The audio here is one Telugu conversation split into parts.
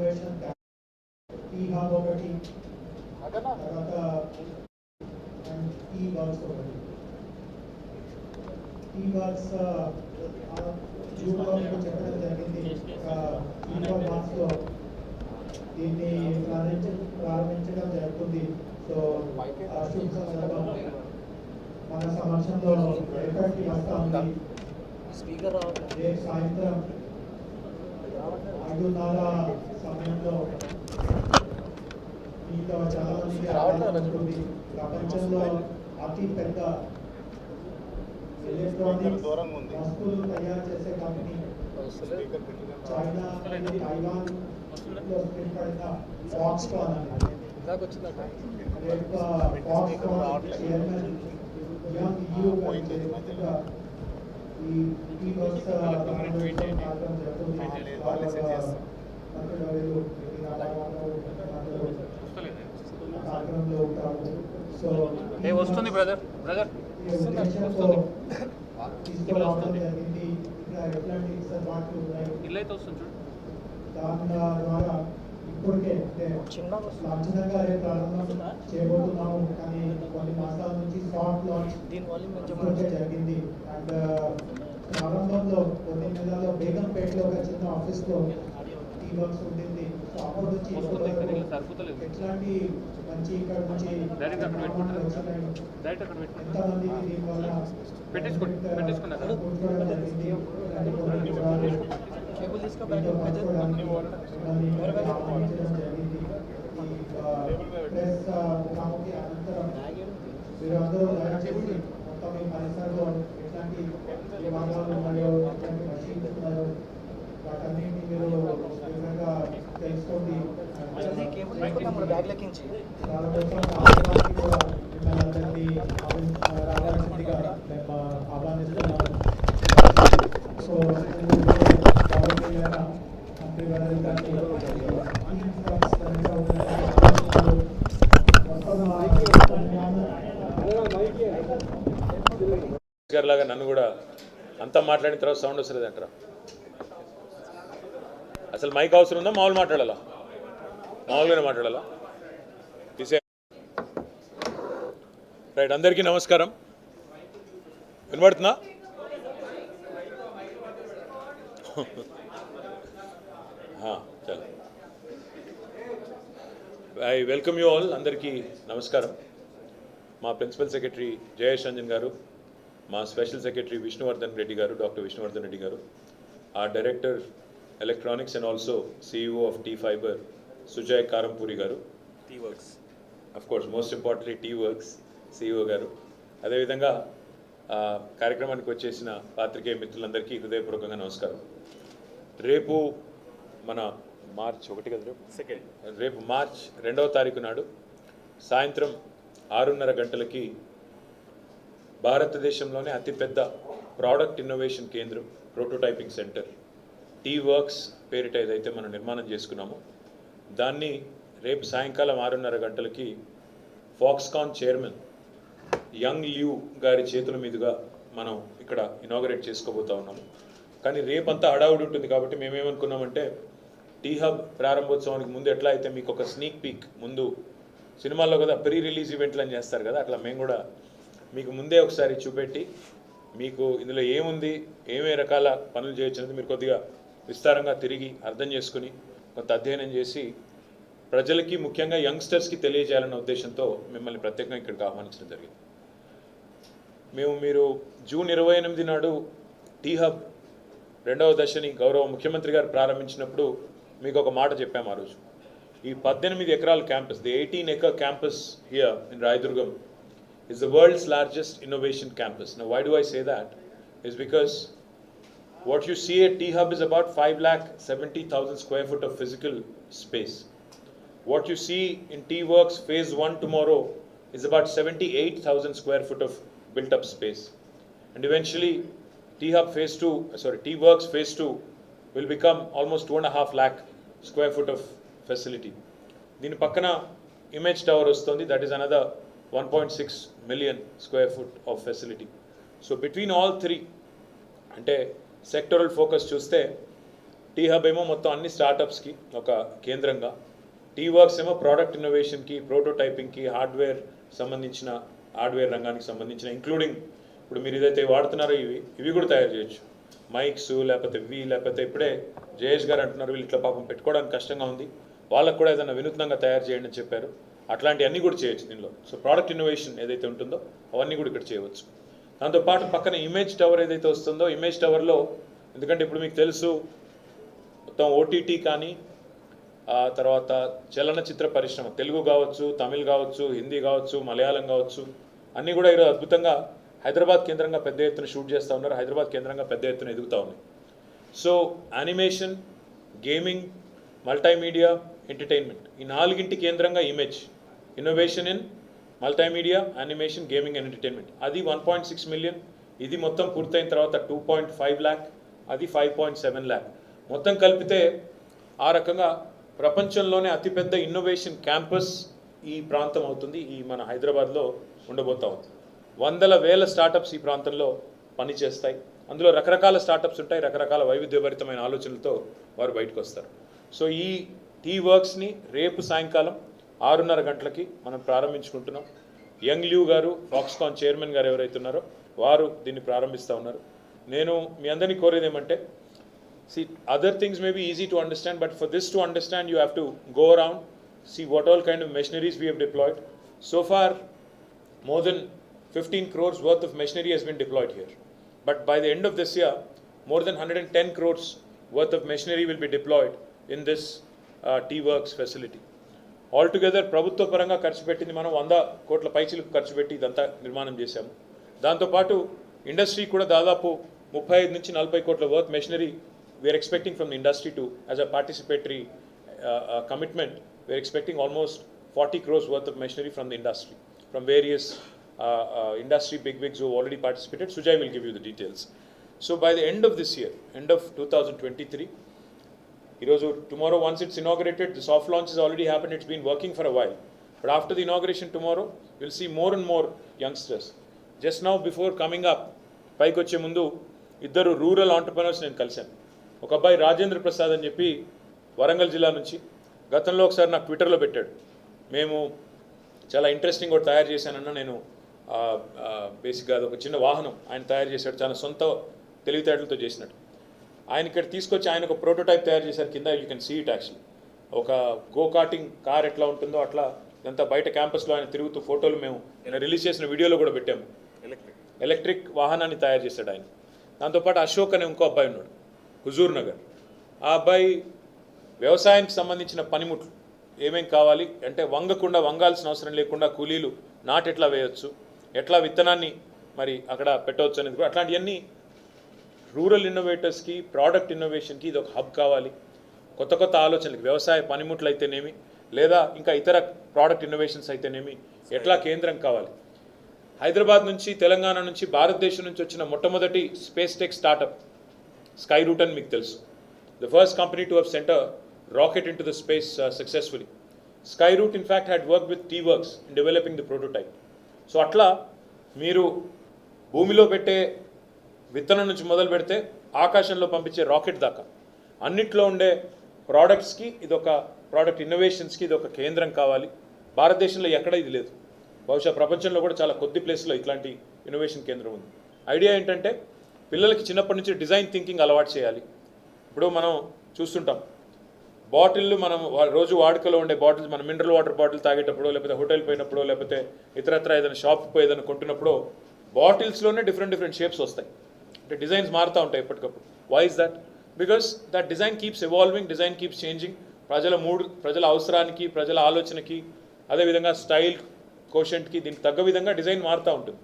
ఇన్నోవేషన్ టీ హబ్ ఒకటి, తర్వాత టీ వర్క్స్ ఒకటి. టీ వర్క్స్ చెప్పడం జరిగింది. మార్క్స్లో దీన్ని ప్రారంభించడం జరుగుతుంది. సో శుభ సందర్భం మన సమక్షంలో ఎక్కడికి వస్తా ఉంది. రేపు సాయంత్రం 5:30 సమయంలో మీతో చాలా మందికి ఉంటుంది. ప్రపంచంలో అతి పెద్ద ఎలక్ట్రానిక్స్ వస్తువులు తయారు చేసే కంపెనీ చైనా తైవాన్ లో స్థిరపడిన ఫాక్స్కాన్ అన్నమాట. ఫాక్స్కాన్ చైర్మన్ యంగ్ యూ గారు ఈ వర్క్స్ కార్యక్రమం జరుగుతుంది. కార్యక్రమంలో ఉంటాము. సో వస్తుంది బ్రదర్ తీసుకురావడం జరిగింది. ఇంకా ఎట్లాంటి సర్వాట్లు ఉన్నాయి దాని ద్వారా ఇప్పటికే లాంఛనంగా ప్రారంభం చేయబోతున్నాము. కానీ కొన్ని మాసాల నుంచి సాఫ్ట్ లాంచ్ జరిగింది. అండ్ ప్రారంభంలో కొన్ని నెలల్లో బేగంపేటలో ఒక చిన్న ఆఫీస్లో టీ వర్క్స్ ఉంటుంది. సో అప్పటి నుంచి ఎట్లాంటి మంచి ఇక్కడ నుంచి ఎంతమందికి దీనివల్ల మీరందరూ దయచేసి మొత్తం ఈ పరిసరలో ఎట్లాంటి విభాగాలు ఉన్నాయో, ఎట్లాంటి మషీన్స్ ఉన్నాయో వాటన్నింటినీ మీరు వివరంగా తెలుసుకోండి. మిమ్మల్ని రావాల్సిందిగా మేము ఆహ్వానిస్తున్నాము. సో లాగా నన్ను కూడా అంతా మాట్లాడిన తర్వాత సౌండ్ వస్తుంది అంటారా? అసలు మైక్ అవసరం ఉందా? మామూలు మాట్లాడాలా? మామూలుగానే మాట్లాడాలా? తీసే రైట్. అందరికీ నమస్కారం. వినబడుతుందా? చలో, ఐ వెల్కమ్ యూ ఆల్. అందరికీ నమస్కారం. మా ప్రిన్సిపల్ సెక్రటరీ జయేష్ రంజన్ గారు, మా స్పెషల్ సెక్రటరీ విష్ణువర్ధన్ రెడ్డి గారు, డాక్టర్ విష్ణువర్ధన్ రెడ్డి గారు, ఆ director electronics and also CEO of T fiber Sujay Karampuri garu, T Works of course most importantly T Works CEO garu, అదేవిధంగా కార్యక్రమానికి వచ్చేసిన పాత్రికేయ మిత్రులందరికీ హృదయపూర్వకంగా నమస్కారం. రేపు మన మార్చ్ 1 కదా, రేపు మార్చ్ 2వ తారీఖు నాడు సాయంత్రం 6:30 గంటలకి భారతదేశంలోనే అతిపెద్ద ప్రోడక్ట్ ఇన్నోవేషన్ కేంద్రం, ప్రోటోటైపింగ్ సెంటర్ టీ వర్క్స్ పేరిట ఏదైతే మనం నిర్మాణం చేసుకున్నామో దాన్ని రేపు సాయంకాలం 6:30 గంటలకి ఫాక్స్కాన్ చైర్మన్ యంగ్ లియూ గారి చేతుల మీదుగా మనం ఇక్కడ ఇనాగరేట్ చేసుకోబోతా ఉన్నాము. కానీ రేపంతా హడావుడి ఉంటుంది కాబట్టి మేమేమనుకున్నామంటే టీ హబ్ ప్రారంభోత్సవానికి ముందు ఎట్లా అయితే మీకు ఒక స్నీక్ పీక్ ముందు సినిమాల్లో కదా ప్రీ రిలీజ్ ఈవెంట్లు అని చేస్తారు కదా, అట్లా మేము కూడా మీకు ముందే ఒకసారి చూపెట్టి మీకు ఇందులో ఏముంది, ఏమే రకాల పనులు చేయొచ్చు అనేది మీరు కొద్దిగా విస్తారంగా తిరిగి అర్థం చేసుకుని కొంత అధ్యయనం చేసి ప్రజలకి ముఖ్యంగా యంగ్స్టర్స్కి తెలియజేయాలన్న ఉద్దేశంతో మిమ్మల్ని ప్రత్యేకంగా ఇక్కడికి ఆహ్వానించడం జరిగింది. మీరు జూన్ 28 నాడు టీ హబ్ 2వ దశని గౌరవ ముఖ్యమంత్రి గారు ప్రారంభించినప్పుడు మీకు ఒక మాట చెప్పాము ఆ రోజు. ఈ 18 ఎకరాల campus, the 18-acre campus here in Raidurgam is the world's largest innovation campus. Now why do I say that? Is because what you see at T Hub is about 5,70,000 square foot of physical space. What you see in T Works phase 1 tomorrow is about 78,000 square foot of built up space. And eventually T Works phase 2 will become almost 2.5 lakh square foot of facility. Dini pakkana image tower ostundi, that is another 1.6 million square foot of facility. So between all three, ante sectoral focus చూస్తే టీ హబ్ ఏమో మొత్తం అన్ని స్టార్టప్స్కి ఒక కేంద్రంగా, టీ వర్క్స్ ఏమో ప్రోడక్ట్ ఇన్నోవేషన్కి, ప్రోటోటైపింగ్కి, సంబంధించిన హార్డ్వేర్ రంగానికి సంబంధించిన ఇంక్లూడింగ్ ఇప్పుడు మీరు ఏదైతే వాడుతున్నారో ఇవి కూడా తయారు చేయొచ్చు. మైక్స్ లేకపోతే ఇప్పుడే జయేష్ గారు అంటున్నారు వీళ్ళు ఇట్లా పాపం పెట్టుకోవడానికి కష్టంగా ఉంది, వాళ్ళకు కూడా ఏదైనా వినూత్నంగా తయారు చేయండి అని చెప్పారు. అట్లాంటివన్నీ కూడా చేయొచ్చు దీనిలో. సో ప్రోడక్ట్ ఇన్నోవేషన్ ఏదైతే ఉంటుందో అవన్నీ కూడా ఇక్కడ చేయవచ్చు. దాంతోపాటు పక్కన ఇమేజ్ టవర్ ఏదైతే వస్తుందో, ఇమేజ్ టవర్లో ఎందుకంటే ఇప్పుడు మీకు తెలుసు మొత్తం ఓటీటీ కానీ తర్వాత చలనచిత్ర పరిశ్రమ తెలుగు కావచ్చు, తమిళ్ కావచ్చు, హిందీ కావచ్చు, మలయాళం కావచ్చు అన్నీ కూడా ఈరోజు అద్భుతంగా హైదరాబాద్ కేంద్రంగా పెద్ద ఎత్తున షూట్ చేస్తూ ఉన్నారు. హైదరాబాద్ కేంద్రంగా పెద్ద ఎత్తున ఎదుగుతూ ఉన్నాయి. So animation, gaming, multimedia, entertainment ఈ నాలుగింటి కేంద్రంగా image innovation in multimedia, animation, gaming and entertainment. అది 1.6 మిలియన్. ఇది మొత్తం పూర్తయిన తర్వాత 2.5 ల్యాక్, అది 5.7 ల్యాక్. మొత్తం కలిపితే ఆ రకంగా ప్రపంచంలోనే అతిపెద్ద ఇన్నోవేషన్ క్యాంపస్ ఈ ప్రాంతం అవుతుంది. ఈ మన హైదరాబాద్లో ఉండబోతా ఉంది. వందల వేల స్టార్టప్స్ ఈ ప్రాంతంలో పనిచేస్తాయి. అందులో రకరకాల స్టార్టప్స్ ఉంటాయి, రకరకాల వైవిధ్యభరితమైన ఆలోచనలతో వారు బయటకు వస్తారు. సో ఈ టీ వర్క్స్ని రేపు సాయంకాలం 6:30 గంటలకి మనం ప్రారంభించుకుంటున్నాం. యంగ్ ల్యూ గారు, ఫాక్స్కాన్ చైర్మన్ గారు ఎవరైతే ఉన్నారో వారు దీన్ని ప్రారంభిస్తూ ఉన్నారు. నేను మీ అందరినీ కోరేది ఏమంటే, see, other things may be easy to understand, but for this to understand you have to go around, see what all kind of machineries we have deployed. So far more than 15 crores worth of machinery has been deployed here, but by the end of this year more than 110 crores worth of machinery will be deployed in this tea works facility. Altogether ప్రభుత్వ పరంగా ఖర్చు పెట్టింది మనం 100 కోట్ల పైచిలకు ఖర్చు పెట్టి ఇదంతా నిర్మాణం చేశాము. దాంతోపాటు ఇండస్ట్రీ కూడా దాదాపు 35 నుంచి 40 కోట్ల worth machinery we are expecting from the industry to, as a participatory commitment, we are expecting almost 40 crores worth of machinery from the industry, from various industry bigwigs who have already participated. Sujay will give you the details. So by the end of this year, end of 2023, tomorrow once it's inaugurated, the soft launch has already happened, it's been working for a while. But after the inauguration tomorrow, you'll see more and more youngsters. Just now before coming up, పైకి వచ్చే ముందు ఇద్దరు రూరల్ ఆంటర్ప్రెనర్స్ నేను కలిశాను. ఒక అబ్బాయి రాజేంద్ర ప్రసాద్ అని చెప్పి వరంగల్ జిల్లా నుంచి గతంలో ఒకసారి నాకు ట్విట్టర్లో పెట్టాడు, మేము చాలా ఇంట్రెస్టింగ్ ఒకటి తయారు చేశానన్నా, నేను బేసిక్గా అది ఒక చిన్న వాహనం ఆయన తయారు చేశాడు, చాలా సొంత తెలివితేటలతో చేసినట్టు. ఆయన ఇక్కడ తీసుకొచ్చి ఆయన ఒక ప్రోటోటైప్ తయారు చేశారు. కింద you can see it actually. ఒక గో కార్టింగ్ కార్ ఎట్లా ఉంటుందో అట్లా ఇదంతా బయట క్యాంపస్లో ఆయన తిరుగుతూ ఫోటోలు మేము రిలీజ్ చేసిన వీడియోలో కూడా పెట్టాము. ఎలక్ట్రిక్ వాహనాన్ని తయారు చేశాడు ఆయన. దాంతోపాటు అశోక్ అనే ఇంకో అబ్బాయి ఉన్నాడు, హుజూర్ నగర్. ఆ అబ్బాయి వ్యవసాయానికి సంబంధించిన పనిముట్లు ఏమేం కావాలి అంటే వంగాల్సిన అవసరం లేకుండా కూలీలు నాటు ఎట్లా వేయొచ్చు, ఎట్లా విత్తనాన్ని మరి అక్కడ పెట్టవచ్చు అనేది కూడా, అట్లాంటివన్నీ రూరల్ ఇన్నోవేటర్స్కి, ప్రోడక్ట్ ఇన్నోవేషన్కి ఇది ఒక హబ్ కావాలి. కొత్త కొత్త ఆలోచనలకి వ్యవసాయ పనిముట్లు అయితేనేమి, లేదా ఇంకా ఇతర ప్రోడక్ట్ ఇన్నోవేషన్స్ అయితేనేమి ఎట్లా కేంద్రం కావాలి. హైదరాబాద్ నుంచి, తెలంగాణ నుంచి, భారతదేశం నుంచి వచ్చిన మొట్టమొదటి space tech startup Skyroot అని మీకు తెలుసు. The first company to have sent a rocket into the space successfully. Skyroot in fact had work with T Works in developing the prototype. So అట్లా మీరు భూమిలో పెట్టే విత్తనం నుంచి మొదలు పెడితే ఆకాశంలో పంపించే రాకెట్ దాకా అన్నిట్లో ఉండే ప్రోడక్ట్స్కి ఇదొక ప్రోడక్ట్ ఇన్నోవేషన్స్కి ఇది ఒక కేంద్రం కావాలి. భారతదేశంలో ఎక్కడ ఇది లేదు, బహుశా ప్రపంచంలో కూడా చాలా కొద్ది ప్లేస్లో ఇట్లాంటి ఇన్నోవేషన్ కేంద్రం ఉంది. ఐడియా ఏంటంటే పిల్లలకి చిన్నప్పటి నుంచి డిజైన్ థింకింగ్ అలవాటు చేయాలి. ఇప్పుడు మనం చూస్తుంటాం బాటిళ్ళు, మనం రోజు వాడుకలో ఉండే బాటిల్స్, మనం మినరల్ వాటర్ బాటిల్ తాగేటప్పుడు, లేకపోతే హోటల్ పోయినప్పుడు, లేకపోతే ఇతరత్ర ఏదైనా షాప్కి పోయి ఏదైనా కొంటున్నప్పుడు బాటిల్స్లోనే డిఫరెంట్ షేప్స్ వస్తాయి, అంటే డిజైన్స్ మారుతూ ఉంటాయి ఎప్పటికప్పుడు. Why is that? Because that design keeps evolving, design keeps changing. ప్రజల అవసరానికి, ప్రజల ఆలోచనకి, అదేవిధంగా స్టైల్ కోషెంట్కి దీనికి తగ్గ విధంగా డిజైన్ మారుతూ ఉంటుంది.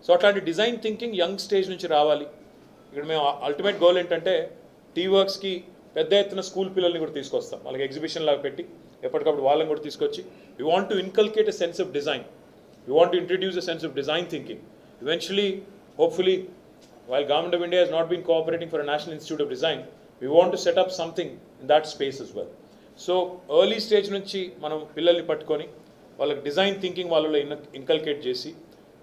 సో అట్లాంటి డిజైన్ థింకింగ్ యంగ్ స్టేజ్ నుంచి రావాలి. ఇక్కడ మేము అల్టిమేట్ గోల్ ఏంటంటే టీ వర్క్స్కి పెద్ద ఎత్తున స్కూల్ పిల్లల్ని కూడా తీసుకొస్తాం, వాళ్ళకి ఎగ్జిబిషన్ లాగా పెట్టి ఎప్పటికప్పుడు వాళ్ళని కూడా తీసుకొచ్చి we want to inculcate a sense of design, we want to introduce a sense of design thinking. Eventually, hopefully, while Government of India has not been cooperating for a National Institute of Design, we want to set up something in that space as well. So, early stage నుంచి మనం పిల్లల్ని పట్టుకొని వాళ్ళకి డిజైన్ థింకింగ్ వాళ్ళలో ఇన్కల్కేట్ చేసి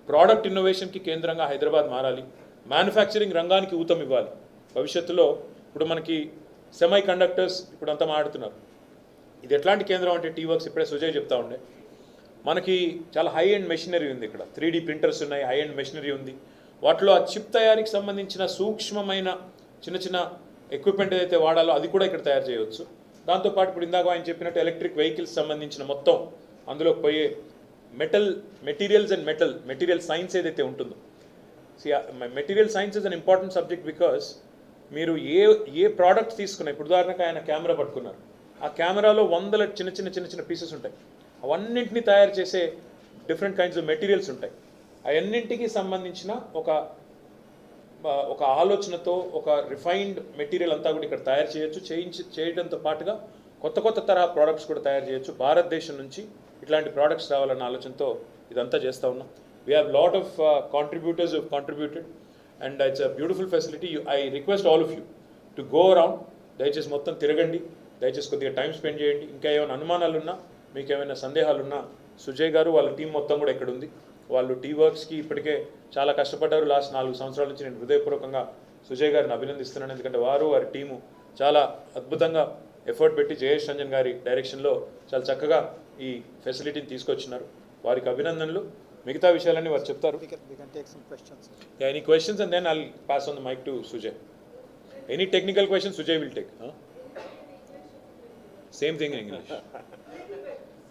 ప్రోడక్ట్ ఇన్నోవేషన్కి కేంద్రంగా హైదరాబాద్ మారాలి, మ్యానుఫ్యాక్చరింగ్ రంగానికి ఊతం ఇవ్వాలి. భవిష్యత్తులో ఇప్పుడు మనకి సెమీ కండక్టర్స్ ఇప్పుడు అంతా మాట్లాడుతున్నారు. ఇది ఎట్లాంటి కేంద్రం అంటే టీవర్క్స్ ఇప్పుడే సుజయ్ చెప్తా ఉండే, మనకి చాలా హై ఎండ్ మెషినరీ ఉంది ఇక్కడ, 3D ప్రింటర్స్ ఉన్నాయి, హై ఎండ్ మెషినరీ ఉంది. వాటిలో ఆ చిప్ తయారీకి సంబంధించిన సూక్ష్మమైన చిన్న చిన్న ఎక్విప్మెంట్ ఏదైతే వాడాలో అది కూడా ఇక్కడ తయారు చేయవచ్చు. దాంతోపాటు ఇప్పుడు ఇందాక ఆయన చెప్పినట్టు ఎలక్ట్రిక్ వెహికల్స్ సంబంధించిన మొత్తం అందులోకి పోయే మెటీరియల్స్ అండ్ మెటీరియల్ సైన్స్ ఏదైతే ఉంటుందో, material science is an important subject because మీరు ఏ ప్రోడక్ట్ తీసుకున్నా, ఇప్పుడు ఉదాహరణకు ఆయన కెమెరా పట్టుకున్నారు, ఆ కెమెరాలో వందల చిన్న చిన్న పీసెస్ ఉంటాయి, అవన్నింటినీ తయారు చేసే డిఫరెంట్ కైండ్స్ ఆఫ్ మెటీరియల్స్ ఉంటాయి. అవన్నింటికి సంబంధించిన ఒక ఆలోచనతో ఒక రిఫైన్డ్ మెటీరియల్ అంతా కూడా ఇక్కడ తయారు చేయడంతో పాటుగా కొత్త తరహా ప్రోడక్ట్స్ కూడా తయారు చేయొచ్చు. భారతదేశం నుంచి ఇట్లాంటి ప్రోడక్ట్స్ రావాలన్న ఆలోచనతో ఇదంతా చేస్తూ ఉన్నాం. We have lot of contributors who contributed and it's a beautiful facility. I request all of you to go around, దయచేసి మొత్తం తిరగండి, దయచేసి కొద్దిగా టైం స్పెండ్ చేయండి. ఇంకా ఏమైనా అనుమానాలున్నా, మీకు ఏమైనా సందేహాలున్నా, సుజయ్ గారు వాళ్ళ టీం మొత్తం కూడా ఇక్కడ ఉంది. వాళ్ళు టీవర్క్స్కి ఇప్పటికే చాలా కష్టపడ్డారు. లాస్ట్ 4 సంవత్సరాల నుంచి నేను హృదయపూర్వకంగా సుజయ్ గారిని అభినందిస్తున్నాను. ఎందుకంటే వారి టీము చాలా అద్భుతంగా ఎఫర్ట్ పెట్టి జయేష్ రంజన్ గారి డైరెక్షన్లో చాలా చక్కగా ఈ ఫెసిలిటీని తీసుకొచ్చినారు. వారికి అభినందనలు. మిగతా విషయాలన్నీ వారు చెప్తారు. Any questions and then I'll pass on the mic to Sujay. Any technical question Sujay will take. Same thing in English,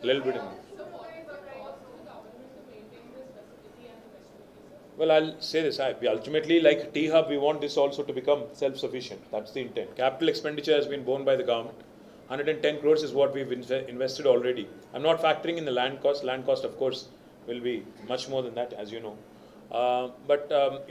little bit in English. Well, I'll say this. We ultimately, like T-Hub, we want this also to become self-sufficient. That's the intent. Capital expenditure has been borne by the government. 110 crores is what we've invested already. I'm not factoring in the land cost. Land cost, of course, will be much more than that, as you know. But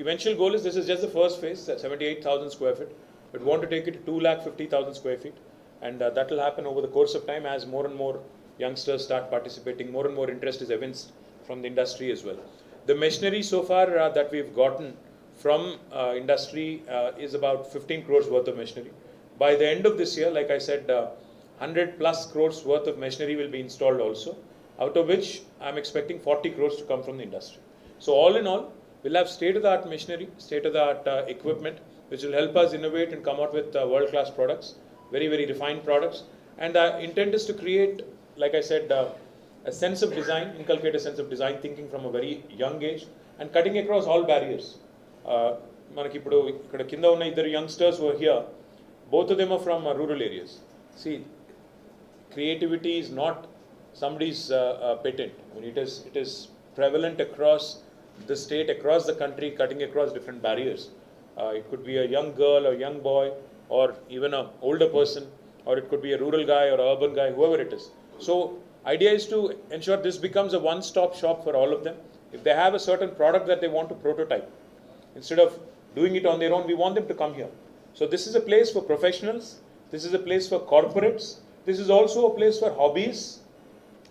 eventual goal is, this is just the first phase, 78,000 square feet. But we want to take it to 250,000 square feet. And that will happen over the course of time as more and more youngsters start participating, more and more interest is evinced from the industry as well. The machinery so far that we've gotten from industry is about 15 crores worth of machinery. By the end of this year, like I said, 100 plus crores worth of machinery will be installed also, out of which I'm expecting 40 crores to come from the industry. So all in all, we'll have state-of-the-art machinery, state-of-the-art equipment, which will help us innovate and come out with world-class products, very, very refined products. And the intent is to create, like I said, a sense of design, inculcate a sense of design thinking from a very young age and cutting across all barriers. Manaki ippudu ikkada kinda unna iddaru youngsters who are here, both of them are from rural areas. See, creativity is not somebody's patent. I mean, it is prevalent across the state, across the country, cutting across different barriers. It could be a young girl or young boy or even an older person, or it could be a rural guy or an urban guy, whoever it is. So idea is to ensure this becomes a one-stop shop for all of them. If they have a certain product that they want to prototype, instead of doing it on their own, we want them to come here. So this is a place for professionals, this is a place for corporates, this is also a place for hobbies,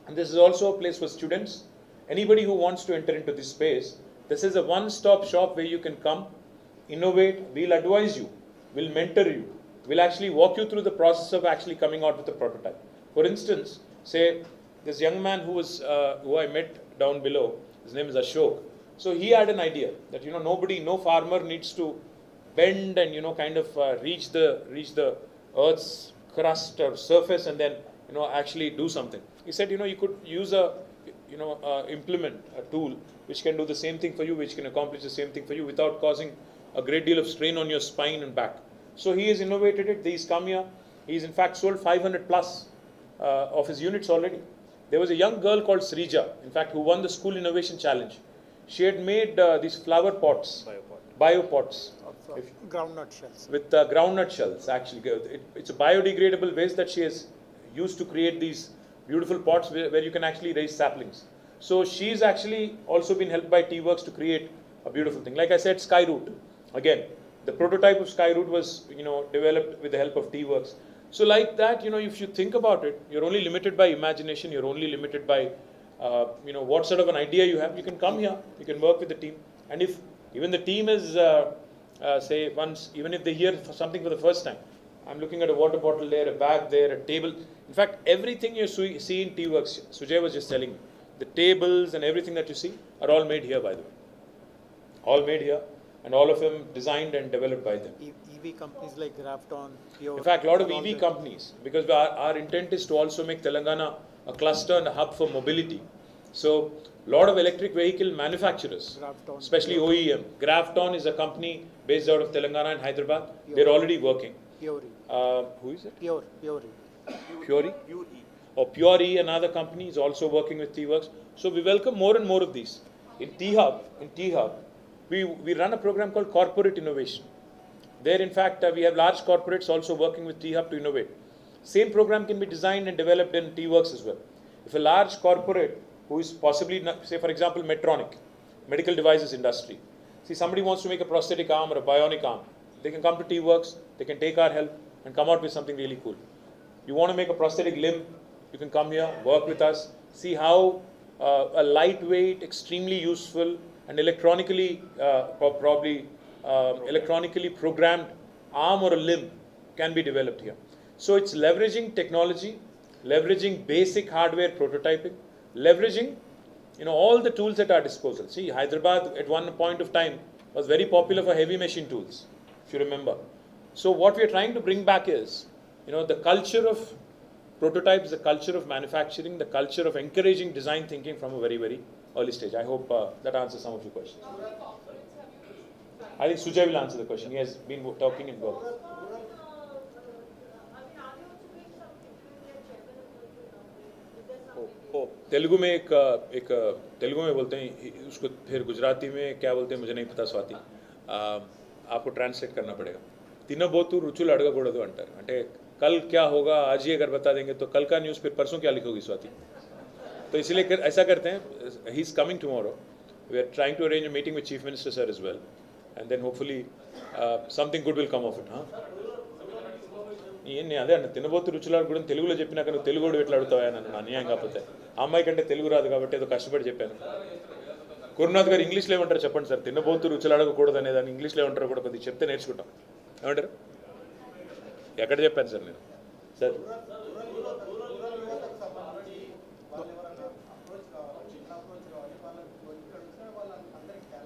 and this is also a place for students. Anybody who wants to enter into this space, this is a one-stop shop where you can come, innovate, we'll advise you, we'll mentor you, we'll actually walk you through the process of actually coming out with a prototype. For instance, say this young man who I met down below, his name is Ashok. So he had an idea that no farmer needs to bend and kind of reach the earth's crust or surface and then actually do something. He said you could use a implement, a tool which can do the same thing for you, which can accomplish the same thing for you without causing a great deal of strain on your spine and back. So he has innovated it. He's come here. He's in fact sold 500 plus of his units already. There was a young girl called Srija, in fact, who won the School Innovation Challenge. She had made these flower pots, biopots, groundnut shells. With groundnut shells. Actually, it's a biodegradable waste that she has used to create these beautiful pots where you can actually raise saplings. So she's actually also been helped by T-Works to create a beautiful thing. Like I said, Skyroot. Again, the prototype of Skyroot was developed with the help of T-Works. So like that, if you think about it, you're only limited by imagination, you're only limited by, what sort of an idea you have. You can come here, you can work with the team. And if even the team is, say once, even if they hear something for the first time, I'm looking at a water bottle there, a bag there, a table. In fact, everything you see in T-Works, Sujay was just telling me, the tables and everything that you see are all made here, by the way. All made here, and all of them designed and developed by them. ఈ EV companies like Grafton, Pure. In fact, a lot of and all EV the- companies, because our intent is to also make Telangana a cluster and a hub for mobility. So, a lot of electric vehicle manufacturers, Grafton, especially Pure. OEM. Grafton is a company based out of Telangana and Hyderabad. Pure. They're already working. Pure. Who is it? Pure. Pure? Or Pure, another company, is also working with T-Works. So we welcome more and more of these. In T-Hub, we run a program called Corporate Innovation. There, in fact, we have large corporates also working with T-Hub to innovate. Same program can be designed and developed in T-Works as well. If a large corporate who is possibly, say for example, Medtronic, medical devices industry, see somebody wants to make a prosthetic arm or a bionic arm, they can come to T-Works, they can take our help and come out with something really cool. You want to make a prosthetic limb, you can come here, work with us, see how a lightweight, extremely useful and electronically, electronically programmed arm or a limb can be developed here. So it's leveraging technology, leveraging basic hardware prototyping, leveraging all the tools at our disposal. See, Hyderabad at one point of time was very popular for heavy machine tools, if you remember. So what we are trying to bring back is, the culture of prototypes, the culture of manufacturing, the culture of encouraging design thinking from a very, very early stage. I hope that answers some of your questions. I think Sujay will answer the question. He has been talking in both. Telugu में एक तेलुगु में बोलते हैं उसको, फिर गुजराती में क्या बोलते हैं मुझे नहीं पता स्वाति, आपको ट्रांसलेट करना पड़ेगा. తినబోతు రుచులు అడగకూడదు అంటారు. అంటే कल क्या होगा आज ही अगर बता देंगे तो कल का न्यूज़ फिर परसों क्या लिखोगी स्वाति. तो इसलिए ऐसा करते हैं, he is coming tomorrow. We are trying to arrange a meeting with chief minister sir as well and then hopefully something good will come of it. నేను అదే అన్న, తినబోతు రుచులాడు కూడా తెలుగులో చెప్పినాక నువ్వు తెలుగుడు ఎట్లా అడుగుతావా నన్ను అన్యాయం కాకపోతే. ఆ అమ్మాయి కంటే తెలుగు రాదు కాబట్టి ఏదో కష్టపడి చెప్పాను. గురునాథ్ గారు ఇంగ్లీష్లో ఏమంటారు చెప్పండి సార్, తినబోతు రుచులు అడగకూడదు అనే దాన్ని ఇంగ్లీష్లో ఏమంటారో కూడా కొద్దిగా చెప్తే నేర్చుకుంటాం. ఏమంటారు? ఎక్కడ చెప్పాను సార్ నేను? Sir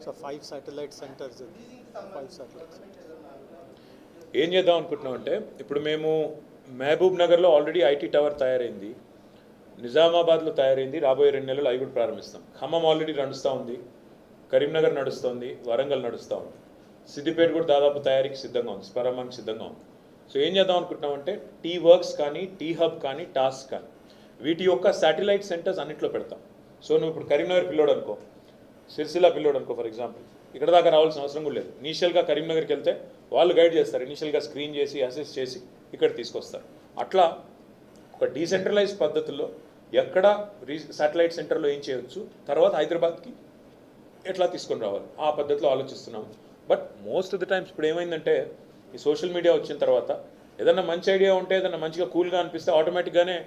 So 5 satellite centers. 5 satellite centers. ఏం చేద్దాం అనుకుంటున్నాం అంటే, ఇప్పుడు మేము మహబూబ్ నగర్లో ఆల్రెడీ ఐటీ టవర్ తయారైంది, నిజామాబాద్లో తయారైంది, రాబోయే 2 నెలలు అవి కూడా ప్రారంభిస్తాం. ఖమ్మం ఆల్రెడీ నడుస్తూ ఉంది, కరీంనగర్ నడుస్తుంది, వరంగల్ నడుస్తూ ఉంది, సిద్దిపేట కూడా దాదాపు తయారీకి సిద్ధంగా ఉంది, ప్రారంభానికి సిద్ధంగా ఉంది. సో ఏం చేద్దాం అనుకుంటున్నామంటే, టీ వర్క్స్ కానీ, టీ హబ్ కానీ, టాస్క్ కానీ, వీటి యొక్క శాటిలైట్ సెంటర్స్ అన్నింటిలో పెడతాం. సో నువ్వు ఇప్పుడు కరీంనగర్ పిల్లోడు అనుకో, సిరిసిల్ల పిల్లోడు అనుకో ఫర్ ఎగ్జాంపుల్, ఇక్కడ దాకా రావాల్సిన అవసరం కూడా లేదు. ఇనీషియల్గా కరీంనగర్కి వెళ్తే వాళ్ళు గైడ్ చేస్తారు, ఇనీషియల్గా స్క్రీన్ చేసి అసెస్ చేసి ఇక్కడ తీసుకొస్తారు. అట్లా ఒక డీసెంట్రలైజ్ పద్ధతుల్లో ఎక్కడ శాటిలైట్ సెంటర్లో ఏం చేయవచ్చు, తర్వాత హైదరాబాద్కి ఎట్లా తీసుకొని రావాలి, ఆ పద్ధతిలో ఆలోచిస్తున్నాం. But most of the times ఇప్పుడు ఏమైందంటే, ఈ సోషల్ మీడియా వచ్చిన తర్వాత ఏదన్నా మంచి ఐడియా ఉంటే, ఏదన్నా మంచిగా కూల్గా అనిపిస్తే ఆటోమేటిక్గానే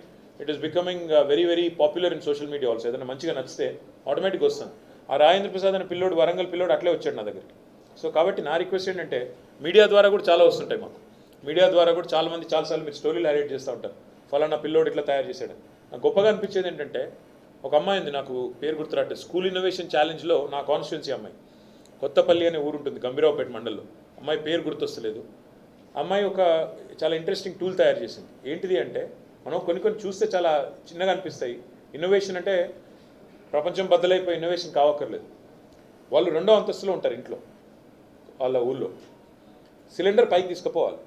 it is becoming very very popular in social media also. ఏదైనా మంచిగా నచ్చితే ఆటోమేటిక్గా వస్తుంది. ఆ రాజేంద్ర ప్రసాద్ అనే పిల్లోడు, వరంగల్ పిల్లోడు అట్లే వచ్చాడు నా దగ్గరికి. సో కాబట్టి నా రిక్వెస్ట్ ఏంటంటే, మీడియా ద్వారా కూడా చాలా వస్తుంటాయి మాకు. మీడియా ద్వారా కూడా చాలామంది చాలాసార్లు మీరు స్టోరీలు హైలైట్ చేస్తూ ఉంటారు, ఫలానా పిల్లోడు ఇట్లా తయారు చేశాడు. నాకు గొప్పగా అనిపించేది ఏంటంటే, ఒక అమ్మాయి ఉంది, నాకు పేరు గుర్తురాట్లేదు, స్కూల్ ఇన్నోవేషన్ ఛాలెంజ్లో నా కాన్స్టిట్యున్సీ అమ్మాయి, కొత్తపల్లి అనే ఊరు ఉంటుంది గంభీరావుపేట మండలంలో, అమ్మాయి పేరు గుర్తొస్తలేదు. అమ్మాయి ఒక చాలా ఇంట్రెస్టింగ్ టూల్ తయారు చేసింది. ఏంటిది అంటే, మనం కొన్ని చూస్తే చాలా చిన్నగా అనిపిస్తాయి. ఇన్నోవేషన్ అంటే ప్రపంచం బద్దలైపోయి ఇన్నోవేషన్ కావక్కర్లేదు. వాళ్ళు 2వ అంతస్తులో ఉంటారు ఇంట్లో, వాళ్ళ ఊళ్ళో. సిలిండర్ పైకి తీసుకుపోవాలి.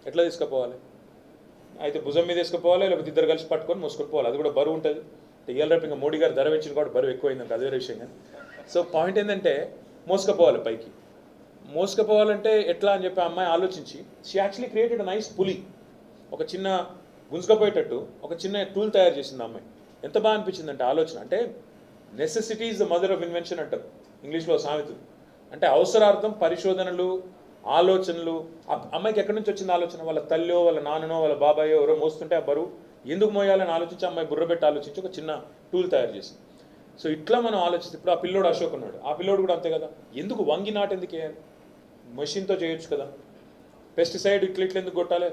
ఎట్లా తీసుకుపోవాలి? అయితే భుజం మీద తీసుకుపోవాలి, లేకపోతే ఇద్దరు కలిసి పట్టుకొని మోసుకొని పోవాలి. అది కూడా బరువు ఉంటుంది. ఇవాళ రేపు ఇంకా మోడీ గారు ధర పెంచిన కూడా బరువు ఎక్కువైందంటే అదే విషయం. కానీ సో పాయింట్ ఏంటంటే, మోసుకుపోవాలి పైకి. మోసుకుపోవాలంటే ఎట్లా అని చెప్పి అమ్మాయి ఆలోచించి, షీ యాక్చువల్లీ క్రియేటెడ్ నైస్ పులి, ఒక చిన్న గుంజుకపోయేటట్టు ఒక చిన్న టూల్ తయారు చేసింది అమ్మాయి. ఎంత బాగా అనిపించిందంటే ఆలోచన. అంటే necessity is the mother of invention అంటారు ఇంగ్లీష్లో సామెత. అంటే అవసరార్థం పరిశోధనలు, ఆలోచనలు. అమ్మాయికి ఎక్కడి నుంచి వచ్చింది ఆలోచన? వాళ్ళ తల్లో, వాళ్ళ నాన్ననో, వాళ్ళ బాబాయో ఎవరో మోస్తుంటే ఆ బరువు ఎందుకు మోయాలని ఆలోచించి, అమ్మాయి బుర్రబెట్టి ఆలోచించి ఒక చిన్న టూల్ తయారు చేసింది. సో ఇట్లా మనం ఆలోచిస్తే, ఇప్పుడు ఆ పిల్లోడు అశోక్ ఉన్నాడు, ఆ పిల్లోడు కూడా అంతే కదా. ఎందుకు వంగి నాటు ఎందుకు వేయాలి? మెషిన్తో చేయొచ్చు కదా. పెస్టిసైడ్ ఇట్లా ఎందుకు కొట్టాలి?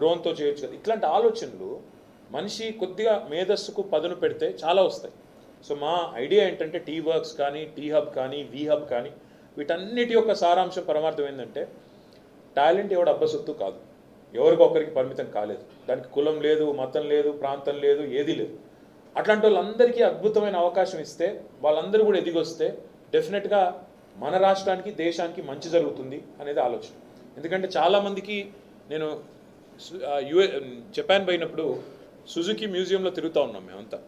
డ్రోన్తో చేయొచ్చు కదా. ఇట్లాంటి ఆలోచనలు మనిషి కొద్దిగా మేధస్సుకు పదును పెడితే చాలా వస్తాయి. సో మా ఐడియా ఏంటంటే, టీ వర్క్స్ కానీ, టీ హబ్ కానీ, వి హబ్ కానీ, వీటన్నిటి యొక్క సారాంశం పరమార్థం ఏంటంటే, టాలెంట్ ఎవడు అబ్బసొత్తు కాదు, ఎవరికొకరికి పరిమితం కాలేదు. దానికి కులం లేదు, మతం లేదు, ప్రాంతం లేదు, ఏది లేదు. అట్లాంటి వాళ్ళందరికీ అద్భుతమైన అవకాశం ఇస్తే వాళ్ళందరూ కూడా ఎదిగొస్తే డెఫినెట్గా మన రాష్ట్రానికి దేశానికి మంచి జరుగుతుంది అనేది ఆలోచన. ఎందుకంటే చాలామందికి నేను జపాన్ పోయినప్పుడు సుజుకి మ్యూజియంలో తిరుగుతూ ఉన్నాం మేమంతా.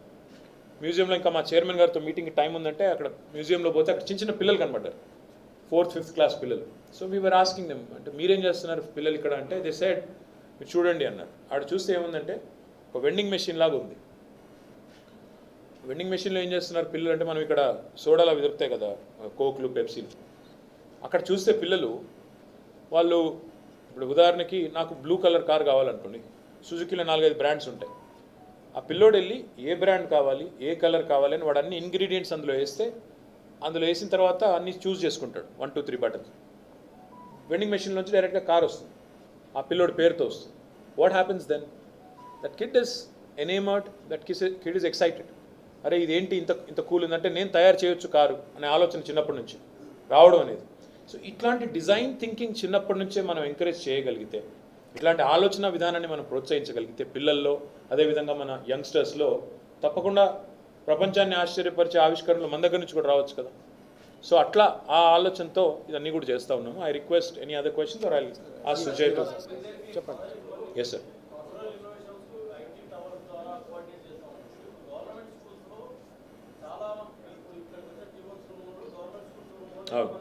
మ్యూజియంలో ఇంకా మా చైర్మన్ గారితో మీటింగ్ టైం ఉందంటే అక్కడ మ్యూజియంలో పోతే అక్కడ చిన్న చిన్న పిల్లలు కనబడ్డారు, 4th 5th క్లాస్ పిల్లలు. So we were asking them, అంటే మీరేం చేస్తున్నారు పిల్లలు ఇక్కడ అంటే, దే సెడ్ మీరు చూడండి అన్నారు. ఆడ చూస్తే ఏముందంటే ఒక వెండింగ్ మెషిన్ లాగా ఉంది. వెండింగ్ మెషిన్లో ఏం చేస్తున్నారు పిల్లలు అంటే, మనం ఇక్కడ సోడాలు అవి దొరుకుతాయి కదా, కోక్లు, పెప్సీలు. అక్కడ చూస్తే పిల్లలు వాళ్ళు ఇప్పుడు ఉదాహరణకి నాకు బ్లూ కలర్ కార్ కావాలనుకోండి, సుజుకీలో 4-5 బ్రాండ్స్ ఉంటాయి. ఆ పిల్లోడు వెళ్ళి ఏ బ్రాండ్ కావాలి, ఏ కలర్ కావాలి అని వాడు అన్ని ఇంగ్రీడియంట్స్ అందులో వేస్తే, అందులో వేసిన తర్వాత అన్ని చూస్ చేసుకుంటాడు, 1 2 3 బటన్స్. వెండింగ్ మెషిన్ నుంచి డైరెక్ట్గా కార్ వస్తుంది, ఆ పిల్లోడి పేరుతో వస్తుంది. What happens then? That kid is enamoured, that kid is excited. అరే ఇదేంటి ఇంత కూల్ ఉందంటే నేను తయారు చేయొచ్చు కారు అనే ఆలోచన చిన్నప్పటి నుంచి రావడం అనేది. సో ఇట్లాంటి డిజైన్ థింకింగ్ చిన్నప్పటి నుంచే మనం ఎంకరేజ్ చేయగలిగితే, ఇట్లాంటి ఆలోచన విధానాన్ని మనం ప్రోత్సహించగలిగితే పిల్లల్లో, అదేవిధంగా మన యంగ్స్టర్స్లో తప్పకుండా ప్రపంచాన్ని ఆశ్చర్యపరిచే ఆవిష్కరణలు మన దగ్గర నుంచి కూడా రావచ్చు కదా. సో అట్లా ఆ ఆలోచనతో ఇదన్నీ కూడా చేస్తూ ఉన్నాము. I request any other questions or I ask Sujay to చెప్పండి. Yes sir. అవును,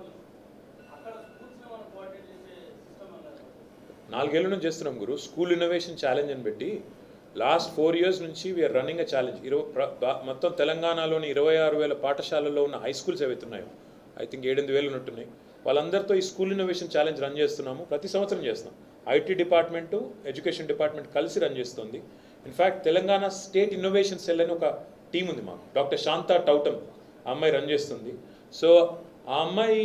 4 ఏళ్ళ నుంచి చేస్తున్నాం గురు. స్కూల్ ఇన్నోవేషన్ ఛాలెంజ్ అని పెట్టి లాస్ట్ 4 years నుంచి వీఆర్ రన్నింగ్ అ ఛాలెంజ్. మొత్తం తెలంగాణలోని 26,000 పాఠశాలల్లో ఉన్న హై స్కూల్స్ ఏవైతే ఉన్నాయో, ఐ థింక్ 7-8,000 ఉన్నట్టున్నాయి, వాళ్ళందరితో ఈ స్కూల్ ఇన్నోవేషన్ ఛాలెంజ్ రన్ చేస్తున్నాము. ప్రతి సంవత్సరం చేస్తాం. ఐటీ డిపార్ట్మెంటు, ఎడ్యుకేషన్ డిపార్ట్మెంట్ కలిసి రన్ చేస్తుంది. In fact Telangana state innovation cell అని ఒక టీం ఉంది మాకు, డాక్టర్ శాంతా టౌటమ్ ఆ అమ్మాయి రన్ చేస్తుంది. సో ఆ అమ్మాయి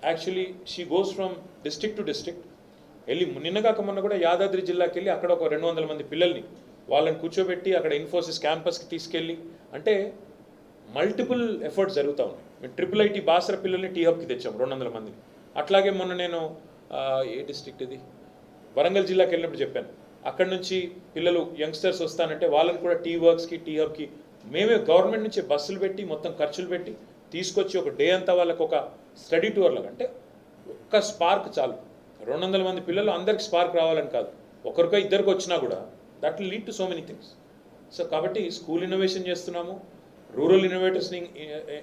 actually she goes from district to district. వెళ్ళి నిన్నగాక మొన్న కూడా యాదాద్రి జిల్లాకి వెళ్ళి అక్కడ ఒక 200 మంది పిల్లల్ని వాళ్ళని కూర్చోబెట్టి అక్కడ ఇన్ఫోసిస్ క్యాంపస్కి తీసుకెళ్ళి, అంటే మల్టిపుల్ ఎఫర్ట్స్ జరుగుతూ ఉన్నాయి. మేము IIIT బాసర పిల్లల్ని టీ హబ్కి తెచ్చాము 200 మందిని. అట్లాగే మొన్న నేను ఏ డిస్ట్రిక్ట్ ఇది, వరంగల్ జిల్లాకి వెళ్ళినప్పుడు చెప్పాను, అక్కడ నుంచి పిల్లలు యంగ్స్టర్స్ వస్తానంటే వాళ్ళని కూడా టీ వర్క్స్కి, టీ హబ్కి మేమే గవర్నమెంట్ నుంచి బస్సులు పెట్టి మొత్తం ఖర్చులు పెట్టి తీసుకొచ్చి ఒక డే అంతా వాళ్ళకి ఒక స్టడీ టూర్ లాగా, అంటే ఒక్క స్పార్క్ చాలు. 200 మంది పిల్లలు అందరికి స్పార్క్ రావాలని కాదు, ఒకరికో ఇద్దరికి వచ్చినా కూడా that will lead to so many things. So కాబట్టి స్కూల్ ఇన్నోవేషన్ చేస్తున్నాము, రూరల్ ఇన్నోవేటర్స్ని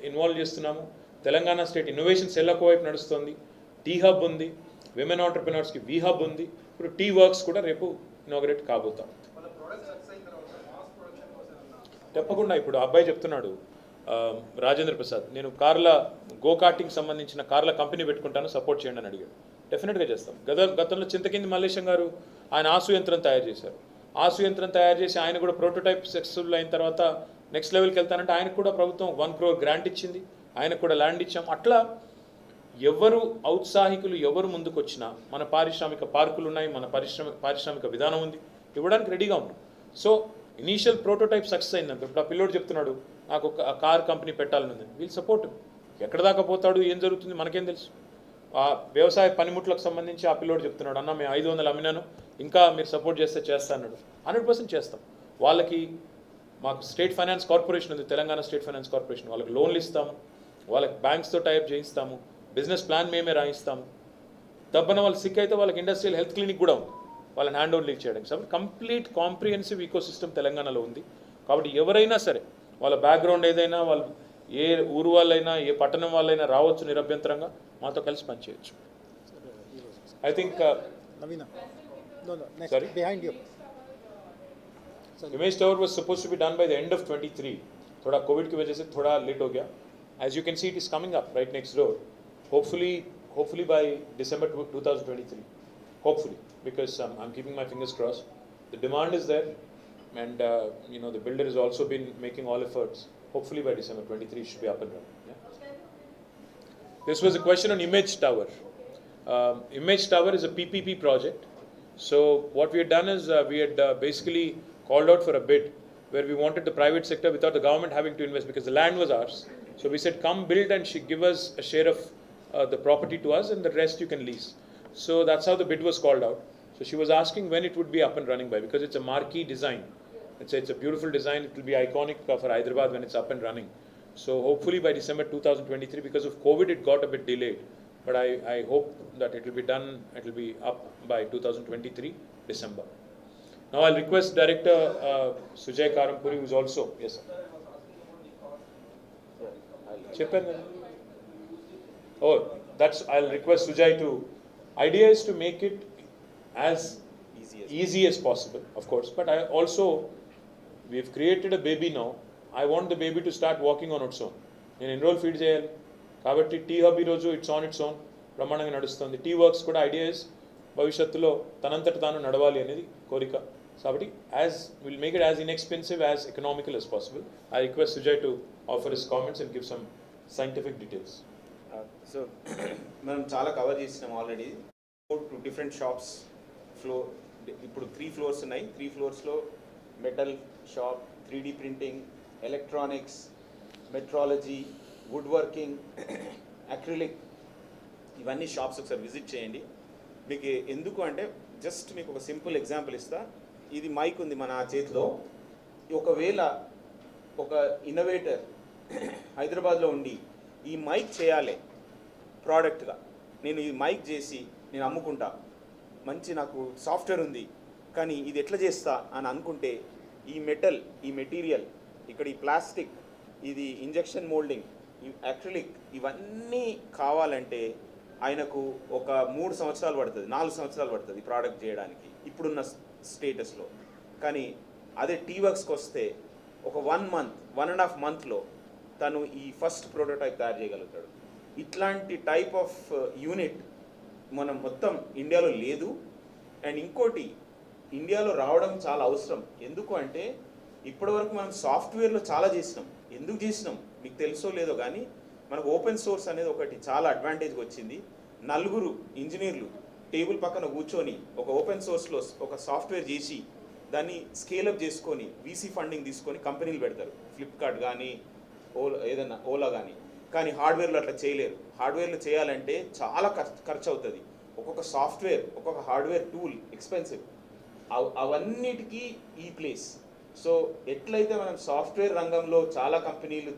ఇన్వాల్వ్ చేస్తున్నాము, తెలంగాణ స్టేట్ ఇన్నోవేషన్ సెల్ ఒకవైపు నడుస్తుంది, టీ హబ్ ఉంది, విమెన్ ఆంటర్ప్రినర్స్కి వి హబ్ ఉంది, ఇప్పుడు టీ వర్క్స్ కూడా రేపు ఇనాగరేట్ కాబోతాం. తప్పకుండా. ఇప్పుడు అబ్బాయి చెప్తున్నాడు రాజేంద్ర ప్రసాద్, నేను కార్ల గోకార్టింగ్ సంబంధించిన కార్ల కంపెనీ పెట్టుకుంటాను, సపోర్ట్ చేయండి అని అడిగాడు. డెఫినెట్గా చేస్తాం. గతంలో చింతకింది మల్లేశం గారు ఆయన ఆసు యంత్రం తయారు చేశారు. ఆసు యంత్రం తయారు చేసి ఆయన కూడా ప్రోటోటైప్ సక్సెస్ఫుల్ అయిన తర్వాత నెక్స్ట్ లెవెల్కి వెళ్తానంటే ఆయనకు కూడా ప్రభుత్వం 1 crore గ్రాంట్ ఇచ్చింది, ఆయనకు కూడా ల్యాండ్ ఇచ్చాం. అట్లా ఎవరు ఔత్సాహికులు ఎవరు ముందుకు వచ్చినా, మన పారిశ్రామిక పార్కులు ఉన్నాయి, మన పారిశ్రామిక విధానం ఉంది, ఇవ్వడానికి రెడీగా ఉన్నాం. సో ఇనీషియల్ ప్రోటోటైప్ సక్సెస్ అయిందంటే ఇప్పుడు ఆ పిల్లోడు చెప్తున్నాడు నాకు ఒక కార్ కంపెనీ పెట్టాలని ఉంది, వీళ్ళు సపోర్ట్. ఎక్కడ దాకా పోతాడు, ఏం జరుగుతుంది మనకేం తెలుసు. ఆ వ్యవసాయ పనిముట్లకు సంబంధించి ఆ పిల్లోడు చెప్తున్నాడు, అన్న మేము 500 అమ్మినాను, ఇంకా మీరు సపోర్ట్ చేస్తే చేస్తా అన్నాడు. 100% చేస్తాం. వాళ్ళకి మాకు స్టేట్ ఫైనాన్స్ కార్పొరేషన్ ఉంది, తెలంగాణ స్టేట్ ఫైనాన్స్ కార్పొరేషన్, వాళ్ళకి లోన్లు ఇస్తాము, వాళ్ళకి బ్యాంక్స్తో టైప్ చేయిస్తాము, బిజినెస్ ప్లాన్ మేమే రాయిస్తాము. దబ్బన వాళ్ళు సిక్ అయితే వాళ్ళకి ఇండస్ట్రియల్ హెల్త్ క్లినిక్ కూడా ఉంది, వాళ్ళని హ్యాండ్ ఓవర్ లీక్ చేయడానికి. కాబట్టి కంప్లీట్ కాంప్రిహెన్సివ్ ఈకో సిస్టమ్ తెలంగాణలో ఉంది. కాబట్టి ఎవరైనా సరే వాళ్ళ బ్యాక్గ్రౌండ్ ఏదైనా, వాళ్ళు ఏ ఊరు వాళ్ళైనా, ఏ పట్టణం వాళ్ళైనా రావచ్చు నిరభ్యంతరంగా, మాతో కలిసి పనిచేయచ్చు. I think sorry, behind you. Image tower was supposed to be done by the end of 23. थोड़ा कोविड की वजह से थोड़ा लेट हो गया. As you can see, it is coming up right next door. Hopefully by December 2023. Hopefully, because I'm keeping my fingers crossed. The demand is there, and the builder has also been making all efforts. Hopefully by December 23 it should be up and running. Yeah? This was a question on Image Tower. Image Tower is a PPP project. So what we had done is we had basically called out for a bid where we wanted the private sector without the government having to invest, because the land was ours. So we said, come build and give us a share of the property to us, and the rest you can lease. So that's how the bid was called out. So she was asking when it would be up and running by, because it's a marquee design. It's a beautiful design. It will be iconic for Hyderabad when it's up and running. So hopefully by December 2023, because of COVID it got a bit delayed. But I hope that it will be done, it will be up by 2023 December. Now I'll request Director Sujay Karampuri, who is also, yes sir. Cheppan. Oh, I'll request Sujay to, idea is to make it as easy as possible, of course. But I also, we've created a baby now. I want the baby to start walking on its own. నేను ఎన్రోల్ ఫీడ్ చేయాలి కాబట్టి టీ హబ్ ఈరోజు ఇట్స్ ఆన్ ఇట్స్ ఓన్ బ్రహ్మాండంగా నడుస్తుంది. టీ వర్క్స్ కూడా ఐడియా ఇస్ భవిష్యత్తులో తనంతట తాను నడవాలి అనేది కోరిక. కాబట్టి will make it as inexpensive, as economical as possible. I request Sujay to offer his comments and give some scientific details. So మనం చాలా కవర్ చేసినాం ఆల్రెడీ. 2 different షాప్స్ ఫ్లోర్, ఇప్పుడు 3 floors ఉన్నాయి. 3 floors metal shop, 3D printing, electronics, metrology, wood working, acrylic, ఇవన్నీ షాప్స్ ఒకసారి విజిట్ చేయండి. మీకు ఎందుకు అంటే జస్ట్ మీకు ఒక సింపుల్ ఎగ్జాంపుల్ ఇస్తా. ఇది మైక్ ఉంది మన చేతిలో. ఒకవేళ ఒక ఇన్నోవేటర్ హైదరాబాద్లో ఉండి ఈ మైక్ చేయాలి ప్రోడక్ట్గా, నేను ఈ మైక్ చేసి నేను అమ్ముకుంటా, మంచి నాకు సాఫ్ట్వేర్ ఉంది కానీ ఇది ఎట్లా చేస్తా అని అనుకుంటే, ఈ మెటల్, ఈ మెటీరియల్, ఇక్కడ ఈ ప్లాస్టిక్, ఇది ఇంజెక్షన్ మోల్డింగ్, ఈ అక్రిలిక్, ఇవన్నీ కావాలంటే ఆయనకు ఒక 3 సంవత్సరాలు పడుతుంది, 4 సంవత్సరాలు పడుతుంది ఈ ప్రోడక్ట్ చేయడానికి ఇప్పుడున్న స్టేటస్లో. కానీ అదే టీ వర్క్స్కి వస్తే ఒక 1 month, 1.5 monthలో తను ఈ ఫస్ట్ ప్రోటోటైప్ తయారు చేయగలుగుతాడు. ఇట్లాంటి టైప్ ఆఫ్ యూనిట్ మనం మొత్తం ఇండియాలో లేదు. అండ్ ఇంకోటి, ఇండియాలో రావడం చాలా అవసరం. ఎందుకు అంటే ఇప్పటివరకు మనం సాఫ్ట్వేర్లో చాలా చేసినాం. ఎందుకు చేసినాం మీకు తెలుసో లేదో కానీ మనకు ఓపెన్ సోర్స్ అనేది ఒకటి చాలా అడ్వాంటేజ్గా వచ్చింది. 4 ఇంజనీర్లు టేబుల్ పక్కన కూర్చొని ఒక ఓపెన్ సోర్స్లో ఒక సాఫ్ట్వేర్ చేసి దాన్ని స్కేలప్ చేసుకొని వీసీ ఫండింగ్ తీసుకొని కంపెనీలు పెడతారు. ఫ్లిప్కార్ట్ కానీ ఏదైనా ఓలా కానీ హార్డ్వేర్లో అట్లా చేయలేరు. హార్డ్వేర్లో చేయాలంటే చాలా ఖర్చు అవుతుంది. ఒక్కొక్క సాఫ్ట్వేర్, ఒక్కొక్క హార్డ్వేర్ టూల్ ఎక్స్పెన్సివ్. అవన్నిటికీ ఈ ప్లేస్. సో ఎట్లయితే మనం సాఫ్ట్వేర్ రంగంలో చాలా కంపెనీలు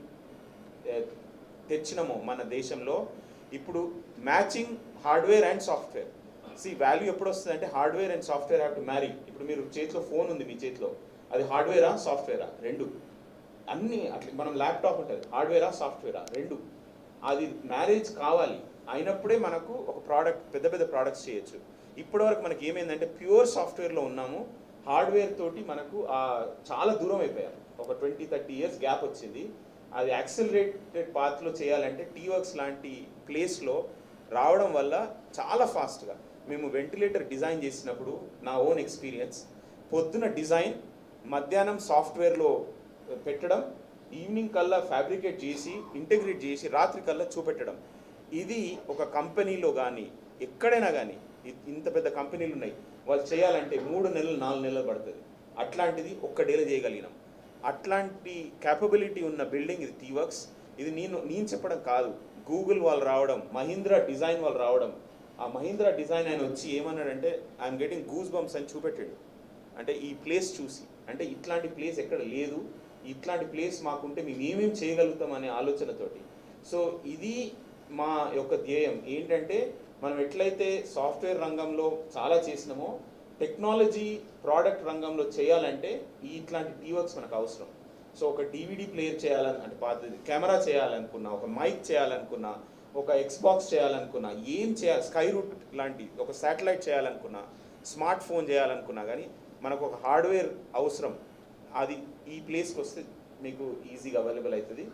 తెచ్చినామో మన దేశంలో, ఇప్పుడు matching hardware and software. Value ఎప్పుడు వస్తుంది అంటే hardware and software have to marry. ఇప్పుడు మీరు చేతిలో ఫోన్ ఉంది, మీ చేతిలో అది హార్డ్వేరా సాఫ్ట్వేరా? 2. అన్నీ అట్లా. మనం ల్యాప్టాప్ ఉంటుంది, హార్డ్వేరా సాఫ్ట్వేరా? 2. అది మ్యారేజ్ కావాలి, అయినప్పుడే మనకు ఒక ప్రోడక్ట్, పెద్ద ప్రోడక్ట్స్ చేయొచ్చు. ఇప్పటివరకు మనకి ఏమైందంటే ప్యూర్ సాఫ్ట్వేర్లో ఉన్నాము, హార్డ్వేర్ తోటి మనకు చాలా దూరం అయిపోయారు. ఒక 20-30 years గ్యాప్ వచ్చింది. అది యాక్సిలరేటెడ్ పాత్లో చేయాలంటే టీ వర్క్స్ లాంటి ప్లేస్లో రావడం వల్ల చాలా ఫాస్ట్గా మేము వెంటిలేటర్ డిజైన్ చేసినప్పుడు నా ఓన్ ఎక్స్పీరియన్స్, పొద్దున డిజైన్, మధ్యాహ్నం సాఫ్ట్వేర్లో పెట్టడం, ఈవినింగ్ కల్లా ఫ్యాబ్రికేట్ చేసి ఇంటిగ్రేట్ చేసి రాత్రి కల్లా చూపెట్టడం. ఇది ఒక కంపెనీలో కానీ ఎక్కడైనా కానీ, ఇంత పెద్ద కంపెనీలు ఉన్నాయి, వాళ్ళు చేయాలంటే 3 నెలలు 4 నెలలు పడుతుంది. అట్లాంటిది ఒక్క డేలో చేయగలిగినాం. అట్లాంటి క్యాపబిలిటీ ఉన్న బిల్డింగ్ ఇది టీ వర్క్స్. ఇది నేను చెప్పడం కాదు, గూగుల్ వాళ్ళు రావడం, మహీంద్రా డిజైన్ వాళ్ళు రావడం. ఆ మహీంద్రా డిజైన్ ఆయన వచ్చి ఏమన్నాడంటే ఐఎమ్ గెటింగ్ గూస్ బంప్స్ అని చూపెట్టాడు. అంటే ఈ ప్లేస్ చూసి, అంటే ఇట్లాంటి ప్లేస్ ఎక్కడ లేదు, ఇట్లాంటి ప్లేస్ మాకుంటే మేము ఏమేమి చేయగలుగుతాం అనే ఆలోచనతోటి. సో ఇది మా యొక్క ధ్యేయం ఏంటంటే, మనం ఎట్లయితే సాఫ్ట్వేర్ రంగంలో చాలా చేసినామో టెక్నాలజీ ప్రోడక్ట్ రంగంలో చేయాలంటే ఇట్లాంటి టీ వర్క్స్ మనకు అవసరం. సో ఒక DVD ప్లేయర్ చేయాలని అంటే పాతది, కెమెరా చేయాలనుకున్నా, ఒక మైక్ చేయాలనుకున్నా, ఒక ఎక్స్బాక్స్ చేయాలనుకున్నా, ఏం చేయాలి, స్కై రూట్ లాంటి ఒక శాటిలైట్ చేయాలనుకున్నా, స్మార్ట్ ఫోన్ చేయాలనుకున్నా కానీ మనకు ఒక హార్డ్వేర్ అవసరం. అది ఈ ప్లేస్కి వస్తే మీకు ఈజీగా అవైలబుల్ అవుతుంది.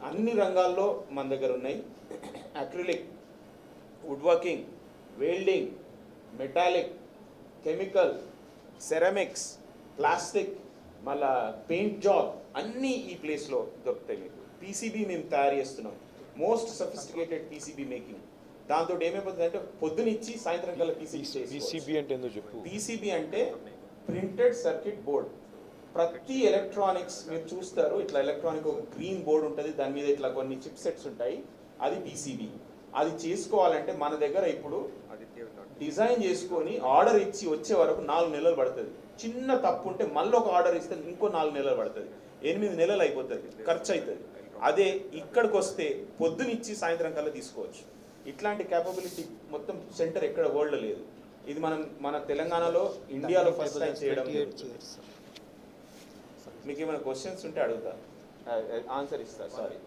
అన్ని రంగాల్లో మన దగ్గర ఉన్నాయి. Acrylic, wood working, welding, metallic, chemical, ceramics, plastic, మళ్ళా పెయింట్ జాబ్, అన్నీ ఈ ప్లేస్లో దొరుకుతాయి మీకు. PCB మేము తయారు చేస్తున్నాం, మోస్ట్ సఫిస్టికేటెడ్ PCB మేకింగ్. దాంతో ఏమైపోతుందంటే పొద్దునిచ్చి సాయంత్రం కల్లా PCB అంటే ఏందో చెప్పు. PCB అంటే ప్రింటెడ్ సర్క్యూట్ బోర్డ్. ప్రతి ఎలక్ట్రానిక్స్ మీరు చూస్తారు, ఇట్లా ఎలక్ట్రానిక్ ఒక గ్రీన్ బోర్డు ఉంటుంది, దాని మీద ఇట్లా కొన్ని చిప్ సెట్స్ ఉంటాయి, అది PCB. అది చేసుకోవాలంటే మన దగ్గర ఇప్పుడు డిజైన్ చేసుకొని ఆర్డర్ ఇచ్చి వచ్చే వరకు 4 నెలలు పడుతుంది. చిన్న తప్పు ఉంటే మళ్ళీ ఒక ఆర్డర్ ఇస్తే ఇంకో 4 నెలలు పడుతుంది. 8 నెలలు అయిపోతుంది, ఖర్చు అవుతుంది. అదే ఇక్కడికి వస్తే పొద్దునిచ్చి సాయంత్రం కల్లా తీసుకోవచ్చు. ఇట్లాంటి క్యాపబిలిటీ మొత్తం సెంటర్ ఎక్కడ వరల్డ్లో లేదు. ఇది మన తెలంగాణలో ఇండియాలో ఫస్ట్ టైం చేయడం. మీకు ఏమైనా క్వశ్చన్స్ ఉంటే అడుగుతా, ఆన్సర్ ఇస్తా. సారీ,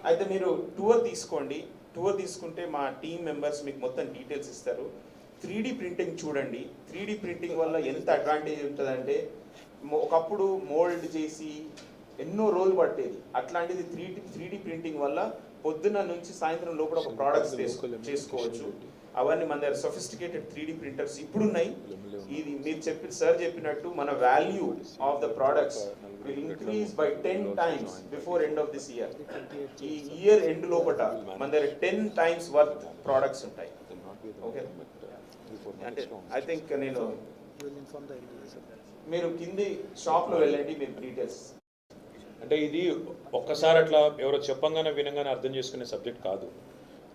అయితే మీరు టూర్ తీసుకోండి. టూర్ తీసుకుంటే మా టీం మెంబర్స్ మీకు మొత్తం డీటెయిల్స్ ఇస్తారు. 3D ప్రింటింగ్ చూడండి. 3D ప్రింటింగ్ వల్ల ఎంత అడ్వాంటేజ్ ఉంటుందంటే, ఒకప్పుడు మోల్డ్ చేసి ఎన్నో రోజులు పట్టేది. అట్లాంటిది 3D ప్రింటింగ్ వల్ల పొద్దున్న నుంచి సాయంత్రం లోపల ఒక ప్రోడక్ట్స్ చేసుకోవచ్చు. అవన్నీ మన దగ్గర సొఫిస్టికేటెడ్ 3D ప్రింటర్స్ ఇప్పుడున్నాయి. ఇది మీరు సార్ చెప్పినట్టు మన value of the products will increase by 10 times before end of this year. ఈ ఇయర్ ఎండ్ లోపల మన దగ్గర 10 times వర్త్ ప్రోడక్ట్స్ ఉంటాయి. ఓకే, అంటే ఐ థింక్ మీరు కింది షాప్లో వెళ్ళండి, మీరు డీటెయిల్స్. అంటే ఇది ఒక్కసారి అట్లా ఎవరో చెప్పంగానే వినంగానే అర్థం చేసుకునే సబ్జెక్ట్ కాదు.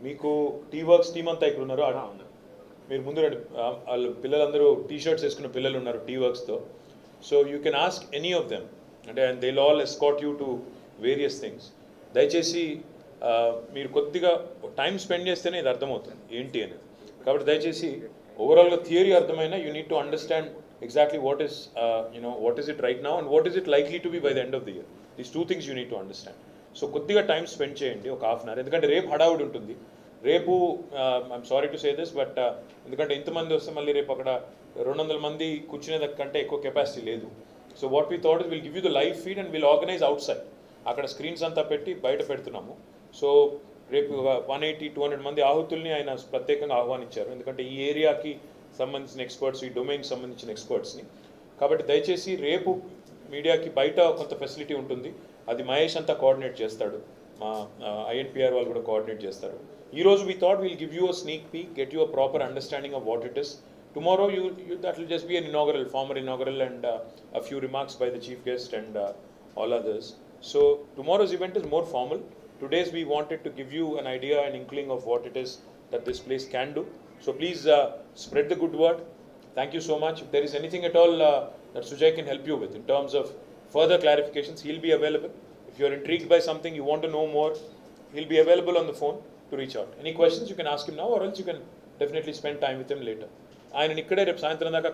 మీకు టీ వర్క్స్ టీమ్ అంతా ఇక్కడ ఉన్నారు. మీరు ముందు రండి. వాళ్ళ పిల్లలందరూ టీ-షర్ట్స్ వేసుకున్న పిల్లలు ఉన్నారు టీ వర్క్స్తో. So you can ask any of them, అంటే and they all escort you to various things. దయచేసి మీరు కొద్దిగా టైం స్పెండ్ చేస్తేనే ఇది అర్థమవుతుంది ఏంటి అనేది. కాబట్టి దయచేసి ఓవరాల్గా థియరీ అర్థమైనా you need to understand exactly what is it right now and what is it likely to be by the end of the year. These 2 things you need to understand. So కొద్దిగా టైం స్పెండ్ చేయండి, ఒక హాఫ్ అన్ అవర్. ఎందుకంటే రేపు హడావుడి ఉంటుంది. రేపు I'm sorry to say this, but ఎందుకంటే ఇంతమంది వస్తే మళ్ళీ రేపు అక్కడ 200 మంది కూర్చునేదానికంటే ఎక్కువ కెపాసిటీ లేదు. So what we thought is will give you the live feed and will organise out side. అక్కడ స్క్రీన్స్ అంతా పెట్టి బయట పెడుతున్నాము. సో రేపు 180-200 మంది ఆహుతుల్ని ఆయన ప్రత్యేకంగా ఆహ్వానించారు. ఎందుకంటే ఈ ఏరియాకి సంబంధించిన ఎక్స్పర్ట్స్, ఈ డొమైన్కి సంబంధించిన ఎక్స్పర్ట్స్ని. కాబట్టి దయచేసి రేపు మీడియాకి బయట కొంత ఫెసిలిటీ ఉంటుంది. అది మహేష్ అంతా కోఆర్డినేట్ చేస్తాడు, మా INPR వాళ్ళు కూడా కోఆర్డినేట్ చేస్తారు. ఈరోజు we thought will give you a sneak peek, get you a proper understanding of what it is. Tomorrow that will just be an formal inaugural and a few remarks by the chief guest and all others. So tomorrow's event is more formal. Today's we wanted to give you an idea and inkling of what it is that this place can do. So please spread the good word. Thank you so much. If there is anything at all that Sujay can help you with in terms of further clarifications, he'll be available. If you're intrigued by something, you want to know more, he'll be available on the phone to reach out. Any questions you can ask him now, or else you can definitely spend time with him later. ఆయన ఇక్కడే రేపు సాయంత్రం దాకా